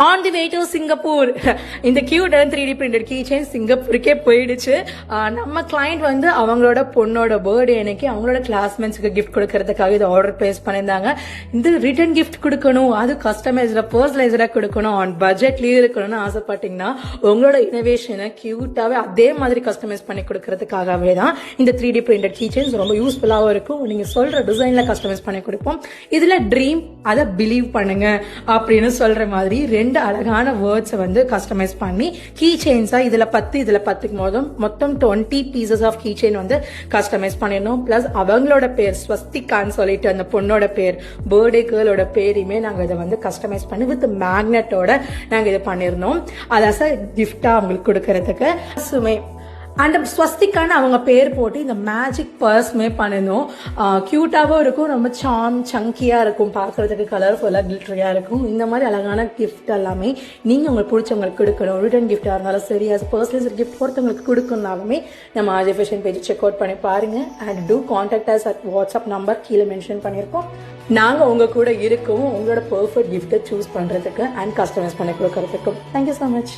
On the way to Singapore. இந்த cute 3D printed key chain சிங்கப்பூருக்கே போயிடுச்சு. நம்ம கிளைண்ட் வந்து அவங்களோட பொண்ணோட பர்த்டே அன்னைக்கு அவங்களோட கிளாஸ்மேட்ஸ்க்கு கிஃப்ட் கொடுக்கறதுக்காக இதை ஆர்டர் பிளேஸ் பண்ணியிருந்தாங்க. இந்த ரிட்டர்ன் கிஃப்ட் கொடுக்கணும், அது கஸ்டமைஸ்டா பர்சனலைஸ்டா கொடுக்கணும், ஆன் பட்ஜெட்லயே இருக்கணும்னு ஆசைப்பட்டீங்கன்னா உங்களோட இனோவேஷனை கியூட்டாவே அதே மாதிரி கஸ்டமைஸ் பண்ணி கொடுக்கறதுக்காகவே தான் இந்த 3D பிரிண்டட் கீ செயின்ஸ் ரொம்ப யூஸ்ஃபுல்லாகவும் இருக்கும். நீங்க சொல்ற டிசைன்ல கஸ்டமைஸ் பண்ணி கொடுப்போம். இதுல ட்ரீம், அதை பிலீவ் பண்ணுங்க அப்படின்னு சொல்ற மாதிரி ரெண்டு அழகான வேர்ட்ஸ் வந்து கஸ்டமைஸ் பண்ணி கீ செயின்ஸா இதுல 10 மொத்தம் 20 பீசஸ் ஆஃப் கீ செயின் வந்து கஸ்டமைஸ் பண்ணிருந்தோம். பிளஸ் அவங்களோட பேர் ஸ்வஸ்திகான்னு சொல்லிட்டு அந்த பொண்ணோட பேர், பர்த்டே கேர்ளோட பேரையுமே நாங்க இதை வந்து கஸ்டமைஸ் பண்ணி வித் மேக்னெட்டோட நாங்க இதை பண்ணிருந்தோம். அதாவது கிஃப்டா அவங்களுக்கு கொடுக்கறதுக்கு சுமே அண்ட் ஸ்வஸ்திக்கான அவங்க பேர் போட்டு இந்த மேஜிக் பர்ஸ்மே பண்ணணும். கியூட்டாகவும் இருக்கும், ரொம்ப சங்கியா இருக்கும், பார்க்கறதுக்கு கலர்ஃபுல்லா கிளிட்டரியா இருக்கும். இந்த மாதிரி அழகான கிஃப்ட் எல்லாமே நீங்க உங்களுக்கு பிடிச்சவங்களுக்கு கொடுக்கணும். ரிட்டர்ன் கிஃப்டா இருந்தாலும் சரி, அது பர்சனலைஸ்ட் கிஃப்ட் ஒருத்தவங்களுக்கு கொடுக்கணும்னாலுமே நம்ம RJ fashion page check out பண்ணி பாருங்க. And to contact us at WhatsApp number கீழே மென்ஷன் பண்ணியிருக்கோம். நாங்க உங்க கூட இருக்கோம் உங்களோட பெர்ஃபெக்ட் கிஃப்ட்டை சூஸ் பண்றதுக்கு அண்ட் கஸ்டமைஸ் பண்ணி கொடுக்கறதுக்கும். Thank you so much.